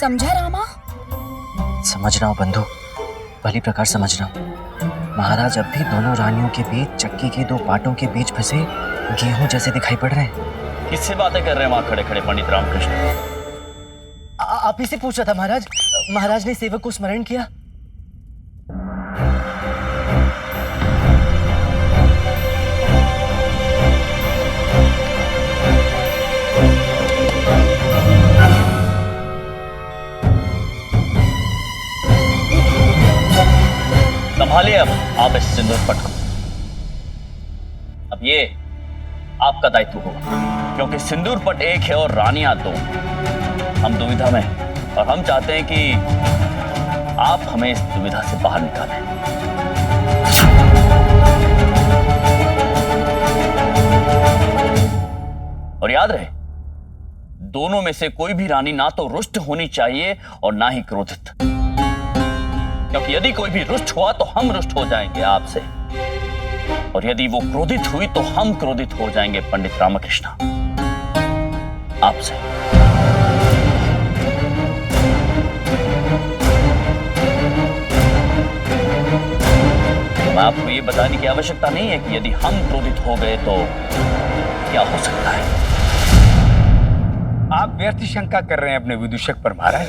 समझा रामा? समझ रहा हूँ बंधु, भली प्रकार समझ रहा हूँ। महाराज अब भी दोनों रानियों के बीच चक्की के दो पाटों के बीच फंसे गेहूं जैसे दिखाई पड़ रहे हैं। किससे बातें कर रहे हैं वहां खड़े खड़े पंडित रामकृष्ण? आप ही से पूछ रहा था महाराज। महाराज ने सेवक को स्मरण किया। संभालिए अब आप इस सिंदूर पट को। अब ये आपका दायित्व होगा, क्योंकि सिंदूर पट एक है और रानियां दो। हम दुविधा में हैं और हम चाहते हैं कि आप हमें इस दुविधा से बाहर निकालें। और याद रहे, दोनों में से कोई भी रानी ना तो रुष्ट होनी चाहिए और ना ही क्रोधित, क्योंकि यदि कोई भी रुष्ट हुआ तो हम रुष्ट हो जाएंगे आपसे, और यदि वो क्रोधित हुई तो हम क्रोधित हो जाएंगे पंडित रामकृष्ण आपसे। मैं आपको ये बताने की आवश्यकता नहीं है कि यदि हम क्रोधित हो गए तो क्या हो सकता है। आप व्यर्थ शंका कर रहे हैं अपने विदूषक पर महाराज।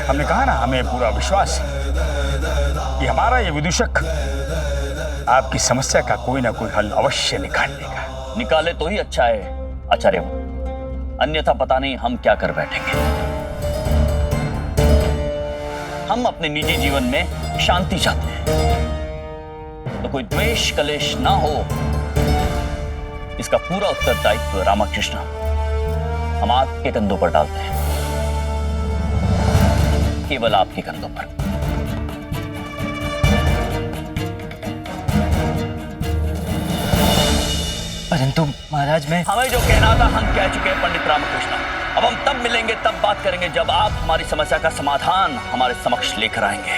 हमने कहा ना, हमें पूरा विश्वास है कि हमारा ये विदूषक आपकी समस्या का कोई ना कोई हल अवश्य निकाल लेगा। निकाले तो ही अच्छा है आचार्य, अन्यथा पता नहीं हम क्या कर बैठेंगे। हम अपने निजी जीवन में शांति चाहते हैं, तो कोई द्वेष कलेश ना हो, इसका पूरा उत्तरदायित्व रामकृष्ण हम आपके कंधों पर डालते हैं, केवल आपके कंधों पर। परंतु महाराज मैं हमें जो कहना था हम कह चुके हैं पंडित रामकृष्ण। अब हम तब मिलेंगे, तब बात करेंगे जब आप हमारी समस्या का समाधान हमारे समक्ष लेकर आएंगे।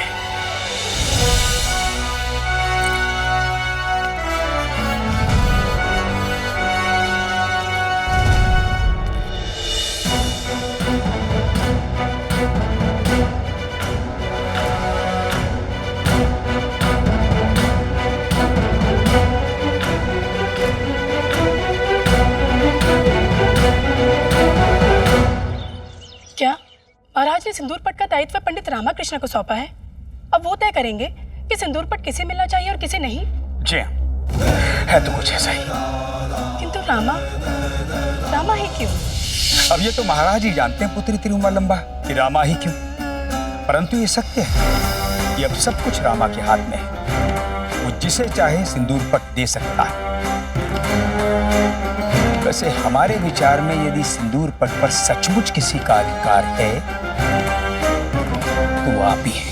क्या महाराज ने सिंदूर पट का दायित्व पंडित रामकृष्ण को सौंपा है? अब वो तय करेंगे कि सिंदूर पट किसे मिलना चाहिए और किसे नहीं। जी हाँ, है तो कुछ ऐसा ही। किंतु रामा ही क्यों? अब ये तो महाराज ही जानते हैं पुत्री तिरुमा लंबा कि रामा ही क्यों। परंतु ये सत्य है कि अब सब कुछ रामा के हाथ में है। वो जिसे चाहे सिंदूर पट दे सकता है। वैसे हमारे विचार में यदि सिंदूर पट पर सचमुच किसी का अधिकार है तो वो आप ही हैं।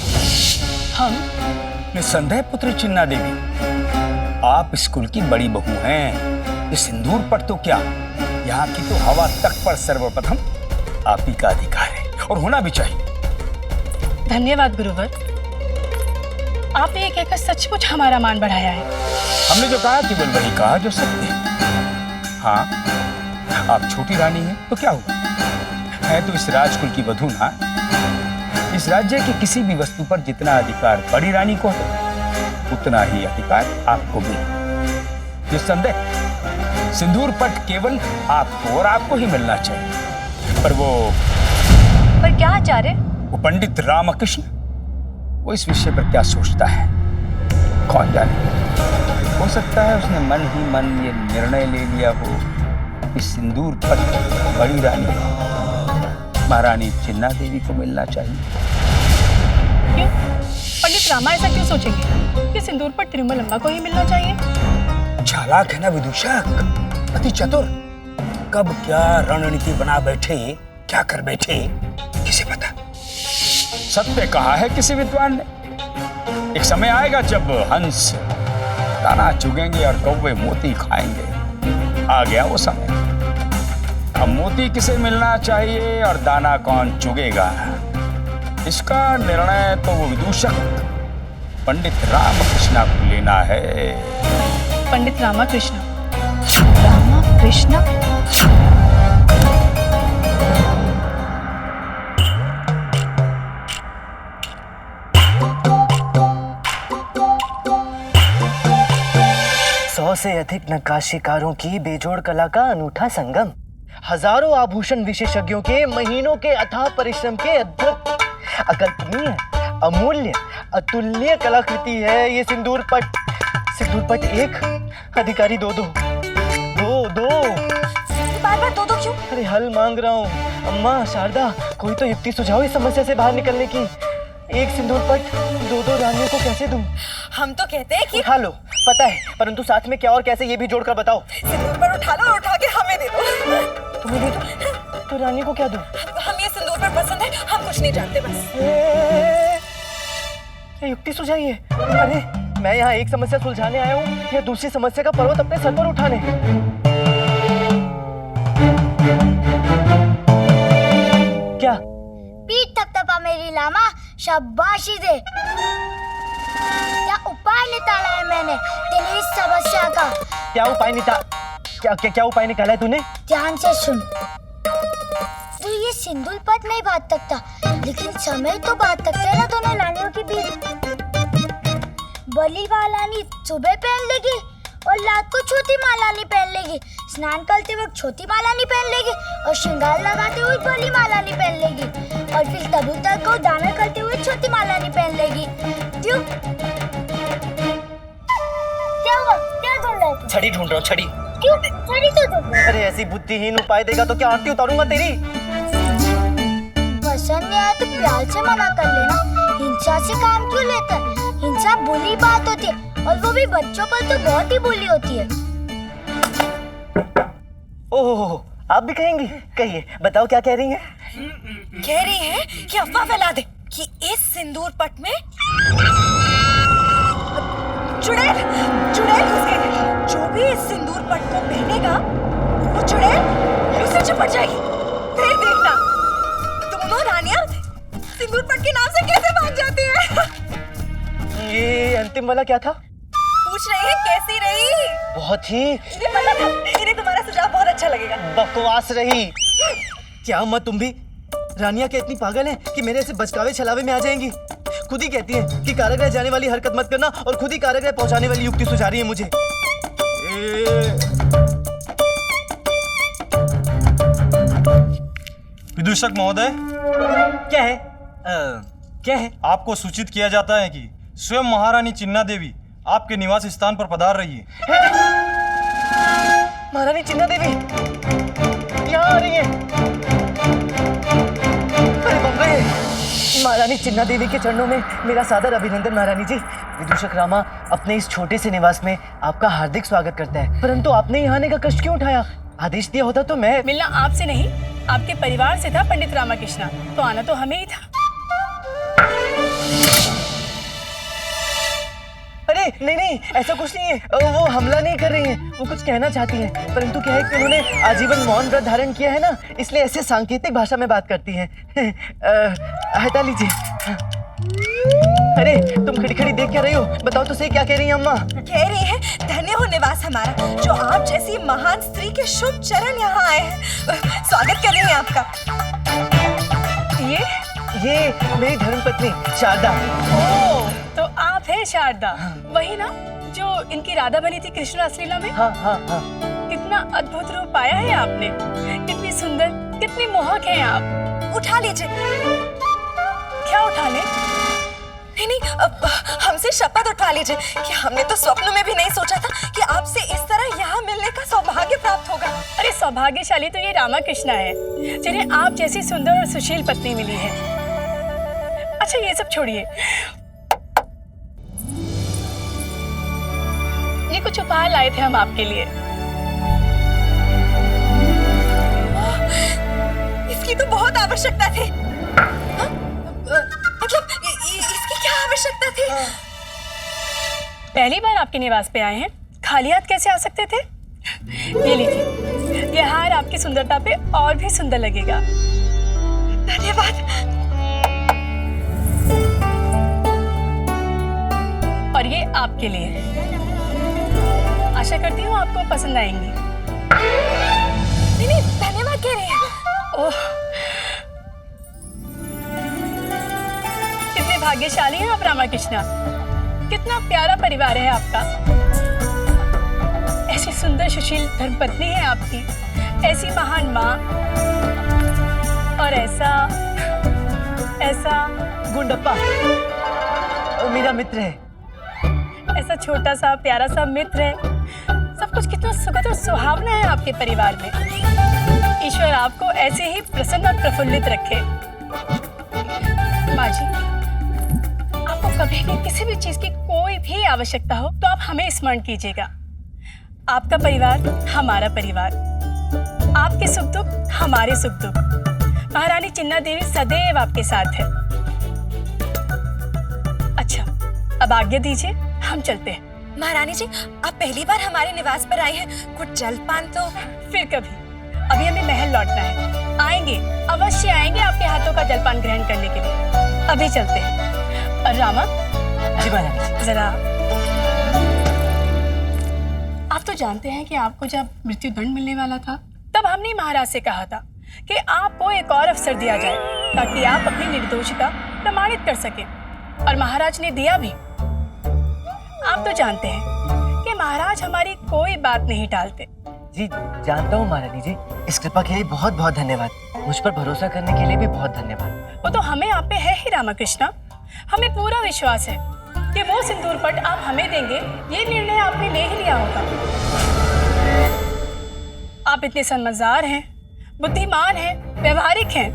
हम? निस्संदेह पुत्री चिन्ना देवी, आप इस कुल की बड़ी बहू हैं। ये सिंदूर पट तो क्या, यहाँ की तो हवा तक पर सर्वप्रथम आप ही का अधिकार है, और होना भी चाहिए। धन्यवाद गुरुवर, आपने ये कहकर सचमुच हमारा मान बढ़ाया है। हमने जो कहा केवल वही कहा जो सत्य है। हाँ, आप छोटी रानी हैं तो क्या हुआ, है तो इस राजकुल की वधू ना। इस राज्य की किसी भी वस्तु पर जितना अधिकार बड़ी रानी को है, उतना ही अधिकार आपको भी। निस्संदेह सिंदूर पट केवल आपको और आपको ही मिलना चाहिए। पर क्या आचार्य? वो पंडित रामकृष्ण, वो इस विषय पर क्या सोचता है कौन जाने। हो सकता है उसने मन ही मन ये निर्णय ले लिया हो कि सिंदूर पट बड़ी रानी महारानी चिन्ना देवी को मिलना चाहिए। क्यों? पंडित रामा ऐसा क्यों सोचेंगे कि सिंदूर पट तिरुमलम्बा को ही मिलना चाहिए? चालाक है ना विदूषक, अति चतुर। कब क्या रणनीति बना बैठे, क्या कर बैठे, किसे पता। सत्य कहा है किसी विद्वान ने, एक समय आएगा जब हंस दाना चुगेंगे और कौवे मोती खाएंगे। आ गया वो समय। अब मोती किसे मिलना चाहिए और दाना कौन चुगेगा, इसका निर्णय तो वो विदूषक पंडित रामकृष्ण को लेना है। पंडित रामकृष्ण? 100 से अधिक नक्काशीकारों की बेजोड़ कला का अनूठा संगम, हजारों आभूषण विशेषज्ञों के महीनों के अथाह परिश्रम के अद्भुत, अकल्पनीय, अमूल्य, अतुल्य कलाकृति है ये सिंदूर पट। सिंदूर पट 1, अधिकारी 2-2। बार-बार 2-2 क्यों? अरे हल मांग रहा हूँ। अम्मा, शारदा, कोई तो युक्ति सुझाओ इस समस्या से बाहर निकलने की। एक सिंदूर पट 2-2 रानियों को कैसे दूं? हम तो कहते हैं कि उठा लो, पता है, परंतु साथ में क्या और कैसे ये भी जोड़कर बताओ। सिंदूर पर उठा लो और उठा के हमें दे दो। तुम्हें दे दो? तो रानी को क्या दूं? हम ये सिंदूर पर पसंद है, हम कुछ नहीं जानते बस। क्या युक्ति सुझाइए? अरे मैं यहाँ एक समस्या सुलझाने आया हूँ या दूसरी समस्या का पर्वत अपने सर पर उठाने? क्या? पीठ थपथपा मेरी लामा, शाबाशी दे। क्या उपाय निकाला है मैंने तेरी इस समस्या का? क्या उपाय क्या उपाय निकाला है तूने? ध्यान से सुन। तू ये सिंदूर पट नहीं बांध सकता, लेकिन समय तो बांध सकते हैं ना दोनों लानियों के बीच। बली वालानी सुबह पहन लेगी और रात को छोटी मालानी पहन लेगी। स्नान करते वक्त छोटी मालानी पहन लेगी और श्रृंगार लगाते हुए बली मालानी पहन लेगी, और फिर कबूतर को दाना करते हुए छोटी मालानी पहन लेगी। क्यों? क्या हुआ? क्या ढूंढ रहा है? छड़ी ढूंढ रहा हूँ, छड़ी। क्यों? छड़ी तो ढूंढ रहा है। अरे ऐसी बुद्धिहीन उपाय देगा तो क्या आरती उतारूंगा तेरी? पसंद नहीं आया तो प्यार से मना कर लेना। हिंसा से काम क्यों लेता है? हिंसा बुरी बात होती है, और वो भी बच्चों पर तो बहुत ही बुरी होती है। ओह, आप भी कहेंगी? कहिए, बताओ क्या कह रही हैं? कह रही है कि अफवाह फैला दे कि इस सिंदूर पट में चुड़ैल घुस गई है। जो भी इस सिंदूर पट को पहनेगा वो चुड़ैल उससे चिपट जाएगी। फिर देखना दोनों रानियां सिंदूर पट के नाम से कैसे भाग जाती हैं। ये अंतिम वाला क्या था? पूछ रही है कैसी रही? बहुत ही इन्हें पता था, इन्हें तुम्हारा सुझाव बहुत अच्छा लगेगा। बकवास रही। क्या अम्मा तुम भी रानिया क्या इतनी पागल हैं कि मेरे ऐसे बचकावे छलावे में आ जाएंगी? खुद ही कहती हैं कि कारागृह जाने वाली हरकत मत करना, और खुद ही कारागृह पहुंचाने वाली युक्ति सुझा रही है मुझे। विदूषक महोदय, क्या है? क्या है? आपको सूचित किया जाता है कि स्वयं महारानी चिन्ना देवी आपके निवास स्थान पर पधार रही है। महारानी चिन्ना देवी यहाँ आ रही है। अरे बाप रे! महारानी चिन्ना देवी के चरणों में मेरा सादर अभिनंदन महारानी जी। विदूषक रामा अपने इस छोटे से निवास में आपका हार्दिक स्वागत करता है, परंतु आपने यहाँ आने का कष्ट क्यों उठाया? आदेश दिया होता तो मैं। मिलना आपसे नहीं, आपके परिवार से था पंडित रामाकृष्णा, तो आना तो हमें ही था। अरे नहीं, ऐसा कुछ नहीं है। वो हमला नहीं कर रही हैं, वो कुछ कहना चाहती हैं, परंतु क्या है कि उन्होंने आजीवन मौन व्रत धारण किया है ना, इसलिए ऐसे सांकेतिक भाषा में बात करती हैं। हटा लीजिए। अरे तुम खड़ी खड़ी देख क्या रही हो? बताओ तो सही, क्या कह रही हैं अम्मा? कह रही है धन्य हो निवास हमारा, जो आप जैसी महान स्त्री के शुभ चरण यहाँ आए हैं। स्वागत कर रही हैं आपका। ये मेरी धर्मपत्नी शारदा। ओह, तो आप हैं शारदा, वही ना जो इनकी राधा बनी थी कृष्ण रासलीला में? हाँ। कितना अद्भुत रूप पाया है आपने, कितनी सुंदर, कितनी मोहक हैं आप। उठा लीजिए। क्या उठा ले? नहीं, अब हमसे शपथ उठा लीजिए कि हमने तो स्वप्न में भी नहीं सोचा था कि आपसे इस तरह यहाँ मिलने का सौभाग्य प्राप्त होगा। अरे सौभाग्यशाली तो ये रामाकृष्णा है, जिन्हें आप जैसी सुंदर और सुशील पत्नी मिली है। अच्छा ये सब छोड़िए, ये कुछ उपहार लाए थे हम आपके लिए। इसकी तो बहुत आवश्यकता थी। मतलब इसकी क्या आवश्यकता थी? पहली बार आपके निवास पे आए हैं, खाली हाथ कैसे आ सकते थे? ये लीजिए, ये हार आपकी सुंदरता पे और भी सुंदर लगेगा। धन्यवाद। और ये आपके लिए, आशा करती हूँ आपको पसंद आएंगी। नहीं, धन्यवाद कह रहे हैं। ओह, कितने भाग्यशाली हैं आप रामाकृष्णा, कितना प्यारा परिवार है आपका। ऐसी सुंदर सुशील धर्मपत्नी है आपकी, ऐसी महान माँ, और ऐसा गुंडप्पा मेरा मित्र है। ऐसा छोटा सा प्यारा सा मित्र है। सब कुछ कितना सुखद और सुहावना है आपके परिवार में। ईश्वर आपको ऐसे ही प्रसन्न और प्रफुल्लित रखे। माँ जी, आपको कभी भी किसी भी चीज की कोई भी आवश्यकता हो तो आप हमें स्मरण कीजिएगा। आपका परिवार हमारा परिवार, आपके सुख दुख हमारे सुख दुख। महारानी चिन्ना देवी सदैव आपके साथ है। अच्छा, अब आज्ञा दीजिए, हम चलते हैं। महारानी जी, आप पहली बार हमारे निवास पर आई हैं, कुछ जलपान तो। फिर कभी, अभी हमें महल लौटना है। आएंगे, अवश्य आएंगे आपके हाथों का जलपान ग्रहण करने के लिए। अभी चलते हैं। और रामा जी महारानी जी। जरा, आप तो जानते हैं कि आपको जब मृत्यु दंड मिलने वाला था तब हमने महाराज से कहा था कि आपको एक और अवसर दिया जाए ताकि आप अपनी निर्दोषिता प्रमाणित कर सके, और महाराज ने दिया भी। आप तो जानते हैं कि महाराज हमारी कोई बात नहीं टालते। जी जानता हूँ महारानी जी, इस कृपा के लिए बहुत बहुत धन्यवाद। मुझ पर भरोसा करने के लिए भी बहुत धन्यवाद। वो तो हमें आप पे है ही रामाकृष्णा। हमें पूरा विश्वास है कि वो सिंदूर पट आप हमें देंगे, ये निर्णय आपने ले ही लिया होगा। आप इतने समझदार हैं, बुद्धिमान हैं, व्यवहारिक हैं,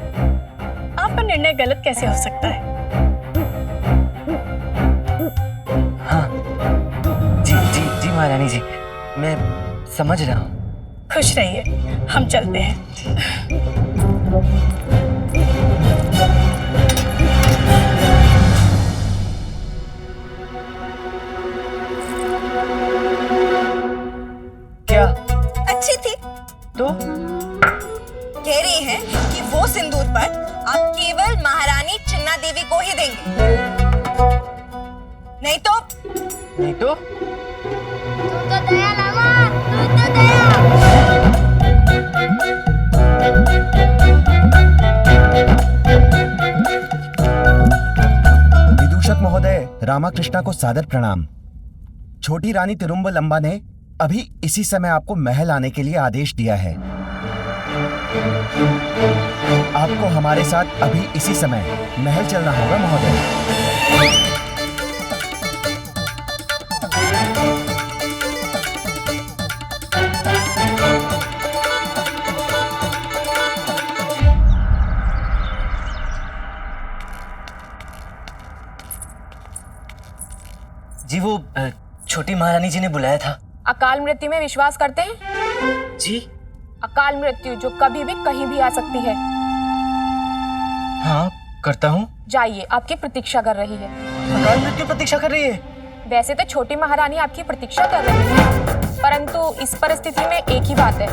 आपका निर्णय गलत कैसे हो सकता है? हाँ जी जी जी महारानी जी, मैं समझ रहा हूँ। खुश रहिए, हम चलते हैं। क्या? अच्छी थी। तो कह रही हैं कि वो सिंदूर पर आप केवल महारानी चिन्ना देवी को ही देंगे, नहीं तो तू तो दया लामा, तू तो दया। विदूषक महोदय, रामाकृष्णा को सादर प्रणाम। छोटी रानी तिरुम्बलम्बा ने अभी इसी समय आपको महल आने के लिए आदेश दिया है। आपको हमारे साथ अभी इसी समय महल चलना होगा महोदय। जी वो छोटी महारानी जी ने बुलाया था। अकाल मृत्यु में विश्वास करते हैं? जी अकाल मृत्यु जो कभी भी कहीं भी आ सकती है। हाँ करता हूँ। जाइए, आपकी प्रतीक्षा कर रही है। अकाल मृत्यु प्रतीक्षा कर रही है? वैसे तो छोटी महारानी आपकी प्रतीक्षा कर रही है, परंतु इस परिस्थिति में एक ही बात है।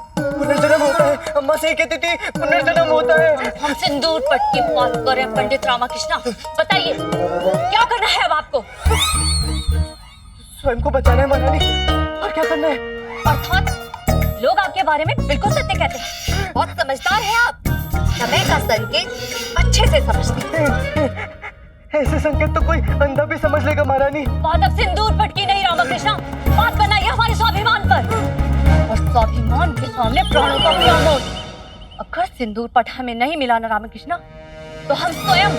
पुनर्जन्म होता है। अम्मा सही कहती थी, पुनर्जन्म होता है। हम सिंदूर पट की बात करें पंडित रामाकृष्णा, बताइए क्या करना है अब आपको? स्वयं को बचाना है महारानी, और क्या करना है? अर्थात लोग आपके बारे में बिल्कुल सत्य कहते हैं, बहुत समझदार हैं आप, समय का संकेत अच्छे से समझते हैं। ऐसे संकेत तो कोई अंधा भी समझ लेगा महारानी। बात अब सिंदूर पट की नहीं रामाकृष्णा, बात बनाइए हमारे स्वाभिमान पर। स्वाभिमान के सामने प्राणों का क्या मोल। अगर सिंदूर पट हमें नहीं मिला ना रामकृष्ण, तो हम स्वयं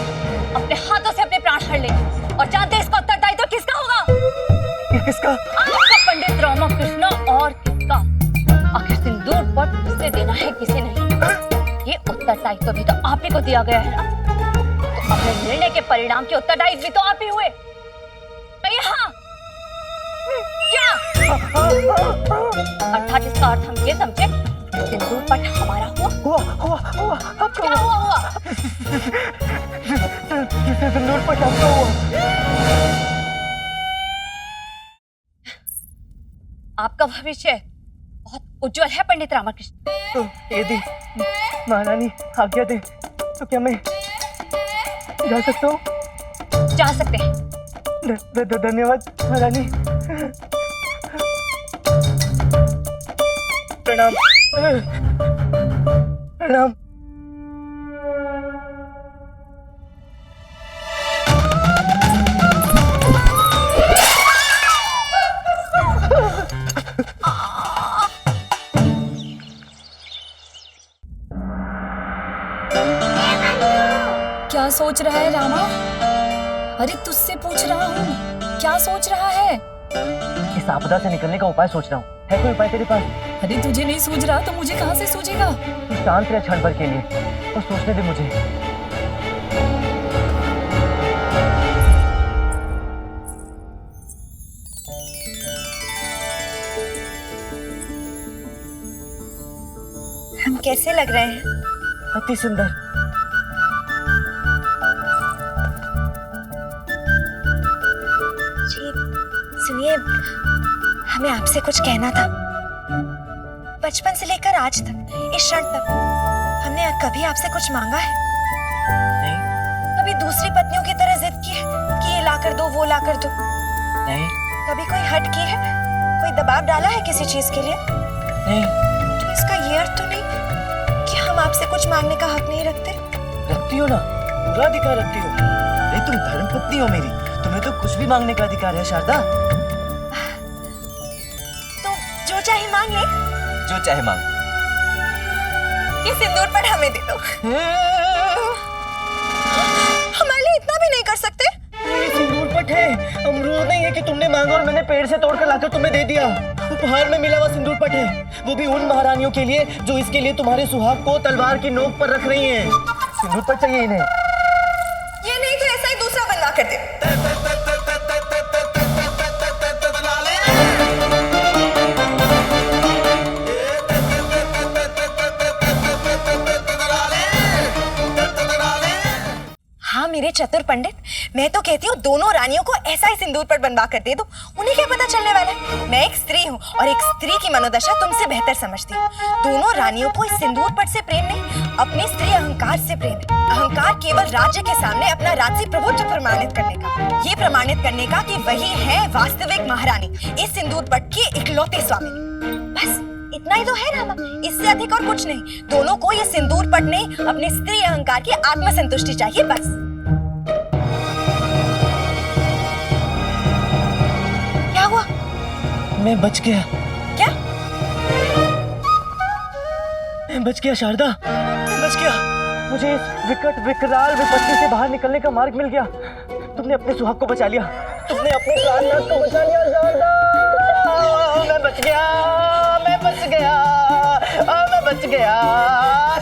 अपने हाथों से अपने प्राण हर लेंगे। और जानते हैं इसका उत्तरदायित्व तो किसका होगा? किसका? आपका पंडित रामकृष्ण, और किसका? आखिर सिंदूर पट किसे देना है किसे नहीं, ये उत्तरदायित्व भी तो आप ही को दिया गया है ना। तो अपने निर्णय के परिणाम के उत्तरदायी भी तो आप ही हुए। हाँ क्या? अर्थात इसका अर्थ हम ये समझे, सिंदूर पट हमारा हुआ। क्या हुआ? सिंदूर पट आपका हुआ। आपका भविष्य बहुत उज्जवल है पंडित रामकृष्ण। तो यदि महारानी आज्ञा दे तो क्या मैं जा सकता हूँ? जा सकते हैं। धन्यवाद महारानी। प्रणाम। प्रणाम। क्या सोच रहा है रामा? अरे तुझसे पूछ रहा हूँ, क्या सोच रहा है? इस आपदा से निकलने का उपाय सोच रहा हूँ। है कोई उपाय तेरे पास? अरे तुझे नहीं सूझ रहा तो मुझे कहाँ से सूझेगा? तू शांत रह क्षण भर के लिए और सोचने दे मुझे। हम कैसे लग रहे हैं? अति सुंदर। जी सुनिए, हमें आपसे कुछ कहना था। बचपन से लेकर आज तक, इस क्षण तक हमने कभी आपसे कुछ मांगा है? नहीं। कभी दूसरी पत्नियों की तरह जिद की है कि ये ला कर दो, वो ला कर दो? नहीं। कभी कोई हट की है, कोई दबाव डाला है किसी चीज के लिए? नहीं। तो इसका ये अर्थ तो नहीं कि हम आपसे कुछ मांगने का हक नहीं रखते? रखती हो ना, पूरा अधिकार रखती हो। अरे तुम धर्मपत्नी हो मेरी, तुम्हें तो कुछ भी मांगने का अधिकार है शारदा। तो जो चाहे मांग ले। जो चाहे मांग। ये सिंदूर पर हमें दे दो। हमारे लिए इतना भी नहीं कर सकते? ये सिंदूर पट है, अमरूद नहीं है कि तुमने मांगा और मैंने पेड़ से तोड़कर लाकर तुम्हें दे दिया। उपहार में मिला हुआ सिंदूर पट है, वो भी उन महारानियों के लिए जो इसके लिए तुम्हारे सुहाग को तलवार की नोक पर रख रही हैं। सिंदूर पट चाहिए इन्हें। ये नहीं तो ऐसा ही दूसरा बनवा कर दे। हाँ मेरे चतुर पंडित, मैं तो कहती हूँ दोनों रानियों को ऐसा ही सिंदूर पट बनवा कर दे दो। उन्हें क्या पता चलने वाला है? मैं एक स्त्री हूँ और एक स्त्री की मनोदशा तुमसे बेहतर समझती हूँ। दोनों रानियों को इस सिंदूर पट से प्रेम नहीं, अपने स्त्री अहंकार से प्रेम है। अहंकार केवल राज्य के सामने अपना राजसी प्रभुत्व प्रमाणित करने का, ये प्रमाणित करने का कि वही है वास्तविक महारानी, इस सिंदूर पट की इकलौते स्वामी। बस इतना ही तो है रामा, इससे अधिक और कुछ नहीं। दोनों को ये सिंदूर पट नहीं, अपने स्त्री अहंकार की आत्मसंतुष्टि चाहिए, बस। क्या हुआ? मैं बच गया। क्या? मैं बच गया शारदा, मैं बच गया। मुझे इस विकट विकराल विपत्ति से बाहर निकलने का मार्ग मिल गया। तुमने अपने सुहाग को बचा लिया, तुमने अपने प्राणनाथ को बचा लिया शारदा। मैं बच गया, मैं बच गया, मैं बच गया।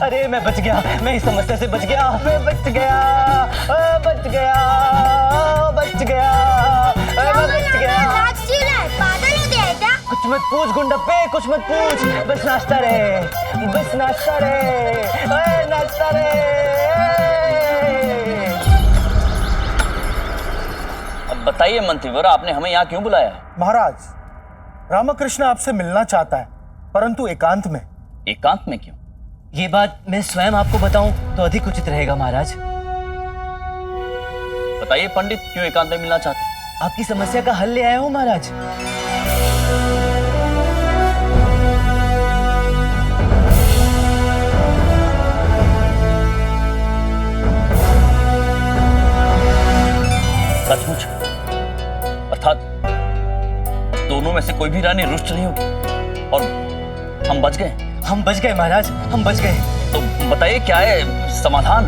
अरे मैं बच गया, मैं इस समस्या से बच गया। मैं बच गया, बच गया, बच गया, मैं बच गया। पागल हो गया क्या? कुछ मत पूछ गुंडप्पे, कुछ मत पूछ। बस नाचता रहे, बस नाचता रहे, नाचता रहे। अब बताइए मंत्रीवर, आपने हमें यहाँ क्यों बुलाया? महाराज, रामकृष्ण आपसे मिलना चाहता है, परंतु एकांत में। एकांत में क्यों? ये बात मैं स्वयं आपको बताऊं तो अधिक उचित रहेगा महाराज। बताइए पंडित, क्यों एकांत में मिलना चाहते? आपकी समस्या का हल ले आया हूं महाराज। सचमुच? अर्थात दोनों में से कोई भी रानी रुष्ट नहीं होगी और हम बच गए। हम बच गए महाराज, हम बच गए। तो बताइए क्या है समाधान?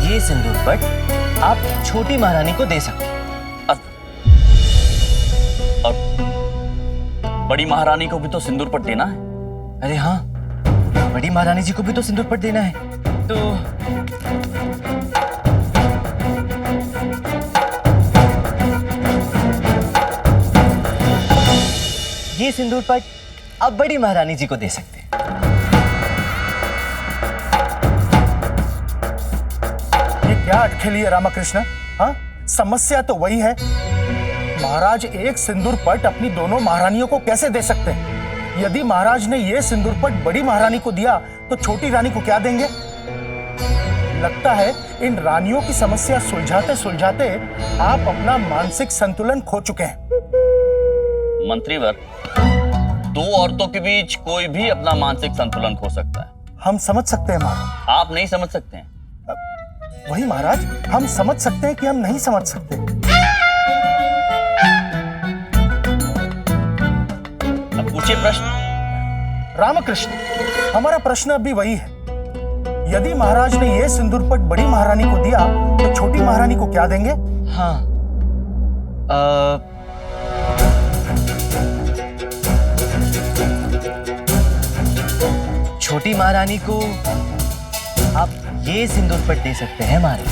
ये सिंदूर पट आप छोटी महारानी को दे सकते हैं। और बड़ी महारानी को भी तो सिंदूर पट देना है। अरे हाँ, बड़ी महारानी जी को भी तो सिंदूर पट देना है। तो ये सिंदूर पट आप बड़ी महारानी जी को दे सकते हैं। ये क्या अटखेली है रामकृष्ण? हाँ, समस्या तो वही है। महाराज एक सिंदूर पट अपनी दोनों महारानियों को कैसे दे सकते हैं? यदि महाराज ने ये सिंदूर पट बड़ी महारानी को दिया तो छोटी रानी को क्या देंगे? लगता है इन रानियों की समस्या सुलझाते सुलझाते आप अपना मानसिक संतुलन खो चुके हैं। मंत्रीवर, दो औरतों के बीच कोई भी अपना मानसिक संतुलन खो सकता है। हम समझ सकते हैं महाराज। आप नहीं समझ सकते हैं। वही महाराज, हम समझ सकते हैं कि हम नहीं समझ सकते। अब पूछिए प्रश्न। रामकृष्ण, हमारा प्रश्न अभी वही है। यदि महाराज ने यह सिंदूर पट बड़ी महारानी को दिया तो छोटी महारानी को क्या देंगे? हाँ, छोटी महारानी को आप ये सिंदूर पट दे सकते हैं महाराज।